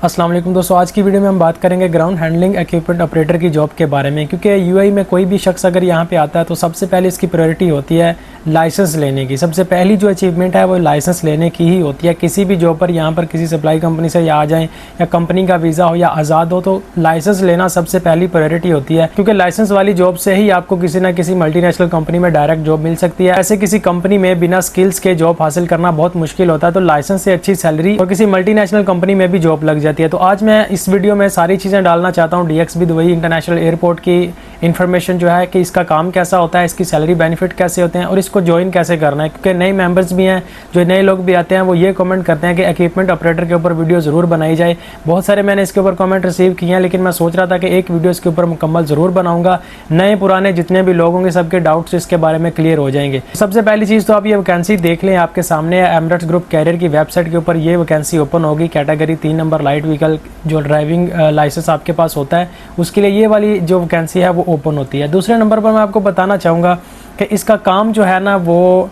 अस्सलाम वालेकुम दोस्तों, आज की वीडियो में हम बात करेंगे ग्राउंड हैंडलिंग इक्विपमेंट ऑपरेटर की जॉब के बारे में। क्योंकि यूएई में कोई भी शख्स अगर यहाँ पे आता है तो सबसे पहले इसकी प्रायोरिटी होती है लाइसेंस लेने की। सबसे पहली जो अचीवमेंट है वो लाइसेंस लेने की ही होती है। किसी भी जॉब पर यहाँ पर किसी सप्लाई कंपनी से या आ जाएँ या कंपनी का वीज़ा हो या आज़ाद हो, तो लाइसेंस लेना सबसे पहली प्रायोरिटी होती है। क्योंकि लाइसेंस वाली जॉब से ही आपको किसी न किसी मल्टीनेशनल कंपनी में डायरेक्ट जॉब मिल सकती है। ऐसे किसी कंपनी में बिना स्किल्स के जॉब हासिल करना बहुत मुश्किल होता है, तो लाइसेंस से अच्छी सैलरी और किसी मल्टीनेशनल कंपनी में भी जॉब लग जाती है। तो आज मैं इस वीडियो में सारी चीज़ें डालना चाहता हूँ DXB दुबई इंटरनेशनल एयरपोर्ट की इन्फॉर्मेशन जो है कि इसका काम कैसा होता है, इसकी सैलरी बेनिफिट कैसे होते हैं और इसको ज्वाइन कैसे करना है। क्योंकि नए मेंबर्स भी हैं, जो नए लोग भी आते हैं वो ये कमेंट करते हैं कि इक्विपमेंट ऑपरेटर के ऊपर वीडियो ज़रूर बनाई जाए। बहुत सारे मैंने इसके ऊपर कमेंट रिसीव किए हैं, लेकिन मैं सोच रहा था कि एक वीडियो इसके ऊपर मुकम्मल ज़रूर बनाऊंगा। नए पुराने जितने भी लोग होंगे सबके डाउट्स इसके बारे में क्लियर हो जाएंगे। सबसे पहली चीज़ तो आप ये वैकेंसी देख लें, आपके सामने एमिरेट्स ग्रुप कैरियर की वेबसाइट के ऊपर ये वैकेंसी ओपन होगी। कैटेगरी 3 नंबर लाइट व्हीकल जो ड्राइविंग लाइसेंस आपके पास होता है उसके लिए ये वाली जो वैकेंसी है वो ओपन होती है। दूसरे नंबर पर मैं आपको बताना चाहूँगा कि इसका काम जो है ना वो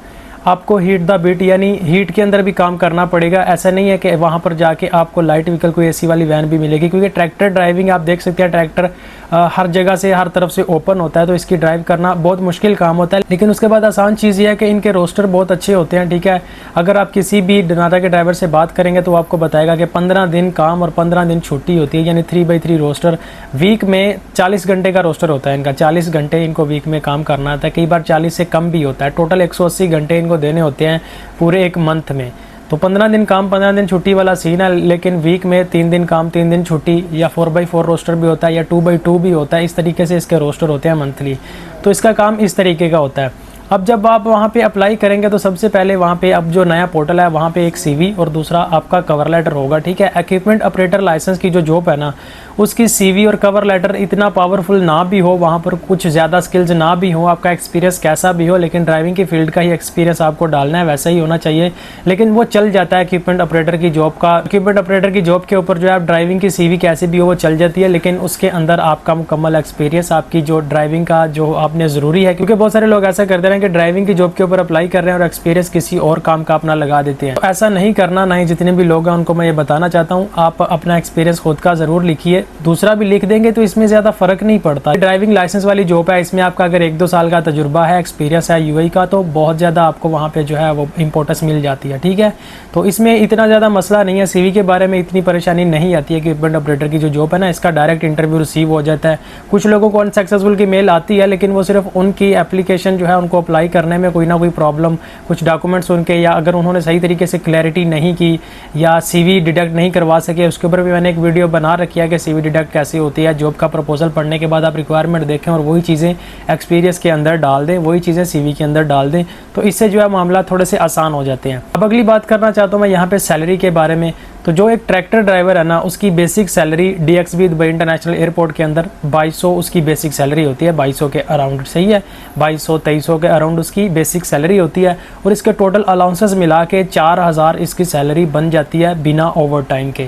आपको हीट द बीट यानी हीट के अंदर भी काम करना पड़ेगा। ऐसा नहीं है कि वहाँ पर जाके आपको लाइट व्हीकल कोई एसी वाली वैन भी मिलेगी, क्योंकि ट्रैक्टर ड्राइविंग आप देख सकते हैं ट्रैक्टर हर जगह से हर तरफ से ओपन होता है, तो इसकी ड्राइव करना बहुत मुश्किल काम होता है। लेकिन उसके बाद आसान चीज़ ये है कि इनके रोस्टर बहुत अच्छे होते हैं। ठीक है, अगर आप किसी भी डनाटा के ड्राइवर से बात करेंगे तो आपको बताएगा कि 15 दिन काम और 15 दिन छुट्टी होती है, यानी 3/3 रोस्टर। वीक में 40 घंटे का रोस्टर होता है इनका, 40 घंटे इनको वीक में काम करना आता है। कई बार 40 से कम भी होता है। टोटल 180 घंटे इनको देने होते हैं पूरे एक मंथ में। तो 15 दिन काम 15 दिन छुट्टी वाला सीन है, लेकिन वीक में 3 दिन काम 3 दिन छुट्टी, या 4/4 रोस्टर भी होता है या 2/2 भी होता है। इस तरीके से इसके रोस्टर होते हैं मंथली। तो इसका काम इस तरीके का होता है। अब जब आप वहाँ पे अप्लाई करेंगे तो सबसे पहले वहाँ पे अब जो नया पोर्टल है वहाँ पे एक CV और दूसरा आपका कवर लेटर होगा। ठीक है, इक्विपमेंट ऑपरेटर लाइसेंस की जो जॉब है ना उसकी CV और कवर लेटर इतना पावरफुल ना भी हो, वहाँ पर कुछ ज़्यादा स्किल्स ना भी हो, आपका एक्सपीरियंस कैसा भी हो, लेकिन ड्राइविंग की फील्ड का ही एक्सपीरियंस आपको डालना है, वैसा ही होना चाहिए। लेकिन वो चल जाता है इक्विपमेंट ऑपरेटर की जॉब का। इक्विपमेंट ऑपरेटर की जॉब के ऊपर जो है आप ड्राइविंग की CV कैसे भी हो वो चल जाती है, लेकिन उसके अंदर आपका मुकम्मल एक्सपीरियंस, आपकी जो ड्राइविंग का जो आपने ज़रूरी है। क्योंकि बहुत सारे लोग ऐसा करते हैं कि ड्राइविंग की जॉब के ऊपर अप्लाई कर रहे हैं और एक्सपीरियंस किसी और काम का अपना लगा देते हैं। तो ऐसा नहीं करना, ना ही जितने भी लोग हैं उनको मैं ये बताना चाहता हूँ। आप अपना एक्सपीरियंस खुद का ज़रूर लिखिए, दूसरा भी लिख देंगे तो इसमें ज़्यादा फ़र्क नहीं पड़ता। ड्राइविंग लाइसेंस वाली जॉब है, इसमें आपका अगर 1-2 साल का तजुर्बा है, एक्सपीरियंस है यूएई का, तो बहुत ज़्यादा आपको वहाँ पे जो है वो इंपॉर्टेंस मिल जाती है। ठीक है, तो इसमें इतना ज़्यादा मसला नहीं है। CV के बारे में इतनी परेशानी नहीं आती है कि इक्विपमेंट ऑपरेटर की जो जॉब है ना इसका डायरेक्ट इंटरव्यू रिसीव हो जाता है। कुछ लोगों को अनसक्सेसफुल की मेल आती है, लेकिन वो सिर्फ उनकी एप्लीकेशन जो है उनको अप्लाई करने में कोई ना कोई प्रॉब्लम, कुछ डॉक्यूमेंट्स उनके, या अगर उन्होंने सही तरीके से क्लैरिटी नहीं की या CV डिडक्ट नहीं करवा सके, उसके ऊपर भी मैंने एक वीडियो बना रखी है कि CV डिडक्ट कैसे होती है। जॉब का प्रपोजल पढ़ने के बाद आप रिक्वायरमेंट देखें और वही चीज़ें एक्सपीरियंस के अंदर डाल दें, वही चीज़ें CV के अंदर डाल दें, तो इससे जो है मामला थोड़े से आसान हो जाते हैं। अब अगली बात करना चाहता हूँ मैं यहाँ पे सैलरी के बारे में। तो जो एक ट्रैक्टर ड्राइवर है ना उसकी basic salary DXB Dubai international airport के अंदर 2200 उसकी बेसिक सैलरी होती है, 2200 के अराउंड। सही है, 2200-2300 के अराउंड उसकी बेसिक सैलरी होती है, और इसके टोटल अलाउंसेस मिला के 4000 इसकी सैलरी बन जाती है बिना ओवर टाइम के।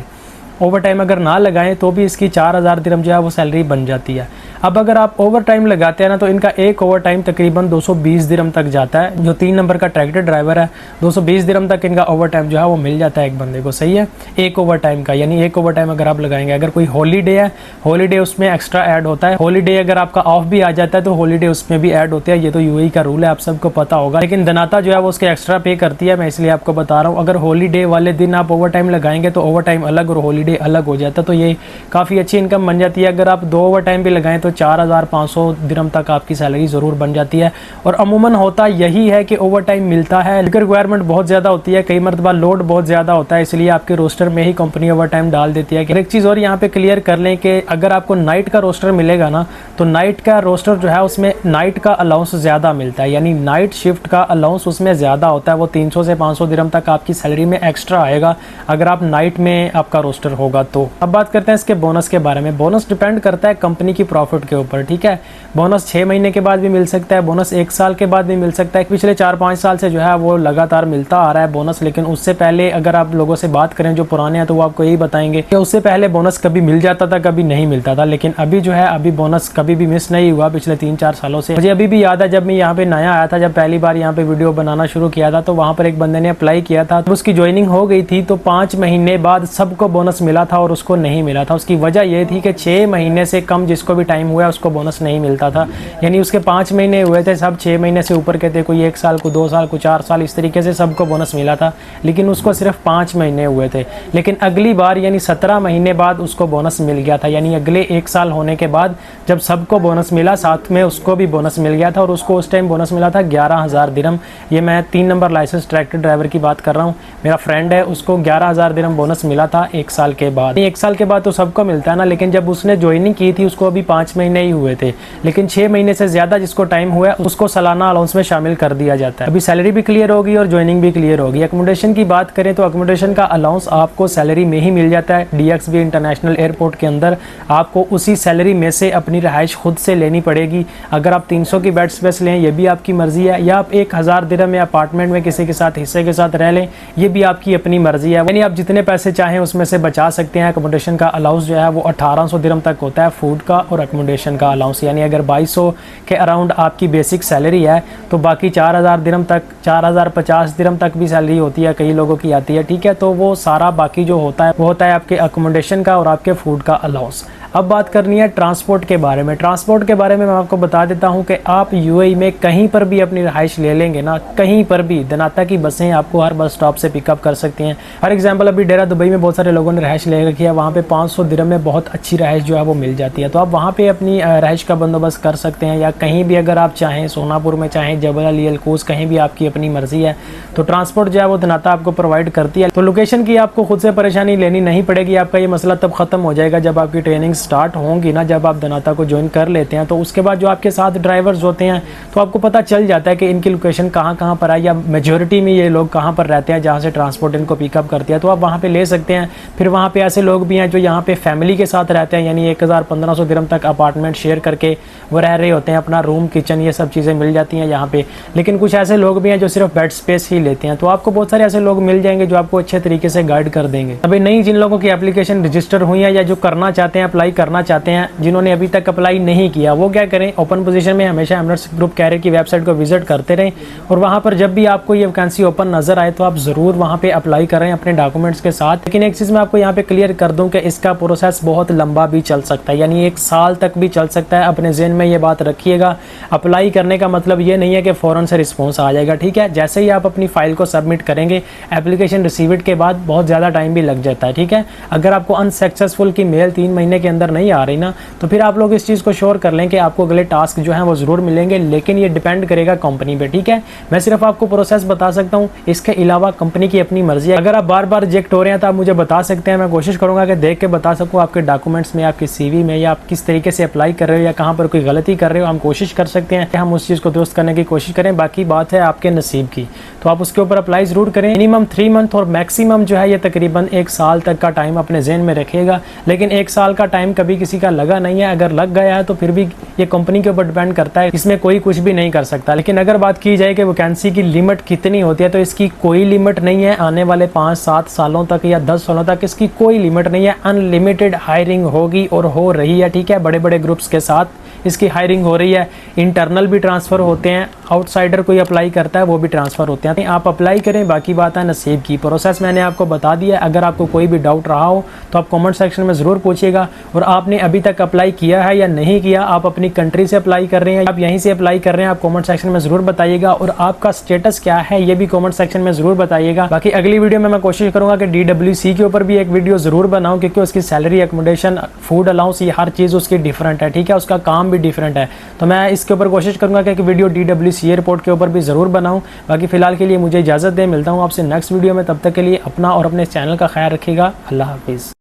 ओवर टाइम अगर ना लगाएं तो भी इसकी 4000 दिरहम जो है वो सैलरी बन जाती है। अब अगर आप ओवर टाइम लगाते हैं ना तो इनका एक ओवर टाइम तकरीबन 220 दिरहम तक जाता है। जो 3 नंबर का ट्रैक्टर ड्राइवर है 220 दिरहम तक इनका ओवर टाइम जो है वो मिल जाता है एक बंदे को। सही है, एक ओवर टाइम का, यानी एक ओवर टाइम अगर आप लगाएंगे। अगर कोई हॉलीडे है, हॉलीडे उसमें एक्स्ट्रा ऐड होता है। हॉलीडे अगर आपका ऑफ भी आ जाता है तो हॉलीडे उसमें भी ऐड होते हैं। ये तो यूएई का रूल है, आप सबको पता होगा, लेकिन दनाता जो है वो उसके एक्स्ट्रा पे करती है। मैं इसलिए आपको बता रहा हूँ, अगर हॉलीडे वाले दिन आप ओवर टाइम लगाएंगे तो ओवर टाइम अलग और हॉलीडे अलग हो जाता है, तो ये काफ़ी अच्छी इनकम बन जाती है। अगर आप 2 ओवर टाइम भी लगाएं तो 4500 दिरहम तक आपकी सैलरी ज़रूर बन जाती है। और अमूमन होता यही है कि ओवर टाइम मिलता है, लेकिन रिक्वायरमेंट बहुत ज़्यादा होती है, कई मरतबा लोड बहुत ज़्यादा होता है, इसलिए आपके रोस्टर में ही कंपनी ओवर टाइम डाल देती है। एक चीज़ और यहाँ पे क्लियर कर लें कि अगर आपको नाइट का रोस्टर मिलेगा ना तो नाइट का रोस्टर जो है उसमें नाइट का अलाउंस ज़्यादा मिलता है, यानी नाइट शिफ्ट का अलाउंस उसमें ज़्यादा होता है। वो 300 से 500 दिरहम तक आपकी सैलरी में एक्स्ट्रा आएगा अगर आप नाइट में आपका रोस्टर होगा। तो अब बात करते हैं इसके बोनस के बारे में। बोनस डिपेंड करता है कंपनी की प्रॉफिट ट्रांसपोर्ट के ऊपर, ठीक है। बोनस 6 महीने के बाद भी मिल सकता है, बोनस 1 साल के बाद भी मिल सकता है। पिछले 4-5 साल से जो है वो लगातार मिलता आ रहा है बोनस, लेकिन उससे पहले अगर आप लोगों से बात करें जो पुराने हैं तो वो आपको यही बताएंगे कि उससे पहले बोनस कभी मिल जाता था, कभी नहीं मिलता था। लेकिन अभी जो है अभी बोनस कभी भी मिस नहीं हुआ पिछले 3-4 सालों से। मुझे अभी भी याद है जब मैं यहाँ पे नया आया था, जब पहली बार यहाँ पे वीडियो बनाना शुरू किया था, तो वहाँ पर एक बंदे ने अप्लाई किया था, तो उसकी ज्वाइनिंग हो गई थी, तो 5 महीने बाद सबको बोनस मिला था और उसको नहीं मिला था। उसकी वजह यह थी कि 6 महीने से कम जिसको भी टाइम हुआ उसको बोनस नहीं मिलता था। यानी उसके 5 महीने हुए थे, सब 6 महीने से ऊपर के थे, कोई 1 साल को, 2 साल को, 4 साल, इस तरीके से सबको बोनस मिला था, लेकिन उसको सिर्फ 5 महीने हुए थे। लेकिन अगली बार यानी 17 महीने बाद उसको बोनस मिल गया था। यानी अगले 1 साल होने के बाद जब सबको बोनस मिला, साथ में उसको भी बोनस मिल गया था, और उसको उस टाइम बोनस मिला था 11,000 दिरहम। ये मैं 3 नंबर लाइसेंस ट्रैक्टर ड्राइवर की बात कर रहा हूँ। मेरा फ्रेंड है, उसको 11,000 दिरहम बोनस मिला था 1 साल के बाद। 1 साल के बाद तो सबको मिलता है ना, लेकिन जब उसने ज्वाइनिंग की थी उसको अभी 5 महीने ही हुए थे, लेकिन 6 महीने से ज्यादा जिसको टाइम हुआ उसको सालाना अलाउंस में शामिल कर दिया जाता है। अभी सैलरी भी क्लियर होगी और ज्वाइनिंग भी क्लियर होगी। अकोमोडेशन की बात करें तो अकोमोडेशन का अलाउंस आपको सैलरी में ही मिल जाता है। DXB इंटरनेशनल एयरपोर्ट के अंदर आपको उसी सैलरी में से अपनी रहाइश खुद से लेनी पड़ेगी। अगर आप 300 की बेड स्पेस लें ये भी आपकी मर्जी है, या आप 1,000 दिरहम में अपार्टमेंट में किसी के साथ हिस्से के साथ रह लें, ये भी आपकी अपनी मर्जी है। यानी आप जितने पैसे चाहें उसमें से बचा सकते हैं। अकोमोडेशन का अलाउंस जो है वो 1800 दिरहम तक होता है, फूड का और अकोमोडेशन का अलाउंस। यानी अगर 2200 के अराउंड आपकी बेसिक सैलरी है तो बाकी 4,000 दिरहम तक, 4,050 दिरहम तक भी सैलरी होती है, कई लोगों की आती है, ठीक है। तो वो सारा बाकी जो होता है वो होता है आपके अकोमोडेशन का और आपके फूड का अलाउंस। अब बात करनी है ट्रांसपोर्ट के बारे में। ट्रांसपोर्ट के बारे में मैं आपको बता देता हूं कि आप UAE में कहीं पर भी अपनी रहाइश ले लेंगे ना, कहीं पर भी दनाता की बसें आपको हर बस स्टॉप से पिकअप कर सकती हैं। फॉर एग्जांपल अभी डेरा दुबई में बहुत सारे लोगों ने रहाइश ले रखी है, वहाँ पे 500 दिरहम में बहुत अच्छी रहाइश जो है वो मिल जाती है। तो आप वहाँ पे अपनी रहाइश का बंदोबस्त कर सकते हैं, या कहीं भी अगर आप चाहें, सोनापुर में चाहें, जबल अली, अलकूस, कहीं भी आपकी अपनी मर्जी है। तो ट्रांसपोर्ट जो है वो दनाता आपको प्रोवाइड करती है। तो लोकेशन की आपको खुद से परेशानी लेनी नहीं पड़ेगी। आपका ये मसला तब खत्म हो जाएगा जब आपकी ट्रेनिंग स्टार्ट होंगी ना, जब आप दनाता को ज्वाइन कर लेते हैं। तो उसके बाद जो आपके साथ ड्राइवर्स होते हैं तो आपको पता चल जाता है कि इनकी लोकेशन कहाँ पर है, या मेजोरिटी में ये लोग कहाँ पर रहते हैं जहाँ से ट्रांसपोर्ट इनको पिकअप करती है। तो आप वहाँ पे ले सकते हैं। फिर वहाँ पे ऐसे लोग भी हैं जो यहाँ पे फैमिली के साथ रहते हैं, यानी 1,000-1,500 दिरहम तक अपार्टमेंट शेयर करके वो रह रहे होते हैं, अपना रूम, किचन, ये सब चीज़ें मिल जाती हैं यहाँ पे। लेकिन कुछ ऐसे लोग भी हैं जो सिर्फ बेड स्पेस ही लेते हैं। तो आपको बहुत सारे ऐसे लोग मिल जाएंगे जो आपको अच्छे तरीके से गाइड कर देंगे। अभी नई जिन लोगों की एप्लीकेशन रजिस्टर हुई है या जो करना चाहते हैं, अप्लाई करना चाहते हैं, जिन्होंने अभी तक अप्लाई नहीं किया, वो क्या करें, ओपन पोजीशन में हमेशा एमरेट्स ग्रुप कैरियर की वेबसाइट को विजिट करते रहें, और वहां पर जब भी आपको ये वैकेंसी ओपन नजर आए तो आप जरूर वहां पे अप्लाई करें अपने डॉक्यूमेंट्स के साथ। लेकिन एक चीज़ मैं आपको यहाँ पे क्लियर कर दूं कि इसका प्रोसेस बहुत लंबा भी चल सकता है, यानी 1 साल तक भी चल सकता है। अपने ज़हन में ये बात रखिएगा। अप्लाई करने का मतलब ये नहीं है कि फ़ौरन से रिस्पॉन्स आ जाएगा, ठीक है। जैसे ही आप अपनी फाइल को सबमिट करेंगे, एप्लीकेशन रिसीव्ड के बाद बहुत ज़्यादा टाइम भी लग जाता है, ठीक है। अगर आपको अनसक्सेसफुल की मेल 3 महीने के अंदर नहीं आ रही ना, तो फिर आप लोग इस चीज़ को श्योर कर लें कि आपको अगले टास्क जो है वो ज़रूर मिलेंगे, लेकिन ये डिपेंड करेगा कंपनी पे, ठीक है। मैं सिर्फ आपको प्रोसेस बता सकता हूँ, इसके अलावा कंपनी की अपनी मर्जी है। अगर आप बार बार रिजेक्ट हो रहे हैं तो आप मुझे बता सकते हैं, मैं कोशिश करूँगा कि देख के बता सकूँ आपके डॉक्यूमेंट्स में, आपकी CV में, या आप किस तरीके से अप्लाई कर रहे हो या कहाँ पर कोई गलती कर रहे हो। हम कोशिश कर सकते हैं कि हम उस चीज़ को दुरुस्त करने की कोशिश करें। बाकी बात है आपके नसीब की, तो आप उसके ऊपर अप्लाई ज़रूर करें। मिनिमम 3 मंथ और मैक्सिमम जो है ये तकरीबन 1 साल तक का टाइम अपने ज़हन में रखिएगा। लेकिन 1 साल का टाइम कभी किसी का लगा नहीं है, अगर लग गया है तो फिर भी ये कंपनी के ऊपर डिपेंड करता है, इसमें कोई कुछ भी नहीं कर सकता। लेकिन अगर बात की जाए कि वैकेंसी की लिमिट कितनी होती है, तो इसकी कोई लिमिट नहीं है। आने वाले 5-7 सालों तक या 10 सालों तक इसकी कोई लिमिट नहीं है। अनलिमिटेड हायरिंग होगी और हो रही है, ठीक है। बड़े बड़े ग्रुप्स के साथ इसकी हायरिंग हो रही है। इंटरनल भी ट्रांसफ़र होते हैं, आउटसाइडर कोई अप्लाई करता है वो भी ट्रांसफ़र होते हैं। आप अप्लाई करें, बाकी बात है नसीब की। प्रोसेस मैंने आपको बता दिया। अगर आपको कोई भी डाउट रहा हो तो आप कमेंट सेक्शन में ज़रूर पूछिएगा। और आपने अभी तक अप्लाई किया है या नहीं किया, आप अपनी कंट्री से अप्लाई कर रहे हैं, आप यहीं से अप्लाई कर रहे हैं, आप कमेंट सेक्शन में ज़रूर बताइएगा। और आपका स्टेटस क्या है ये भी कमेंट सेक्शन में ज़रूर बताइएगा। बाकी अगली वीडियो में मैं कोशिश करूँगा कि DWC के ऊपर भी एक वीडियो ज़रूर बनाऊँ, क्योंकि उसकी सैलरी, अकोमोडेशन, फूड अलाउंस, ये हर चीज़ उसकी डिफरेंट है, ठीक है। उसका काम भी डिफरेंट है। तो मैं इसके ऊपर कोशिश करूंगा कि एक वीडियो DWC एयरपोर्ट के ऊपर भी ज़रूर बनाऊं। बाकी फ़िलहाल के लिए मुझे इजाज़त दें, मिलता हूं आपसे नेक्स्ट वीडियो में। तब तक के लिए अपना और अपने चैनल का ख्याल रखिएगा। अल्लाह हाफिज़।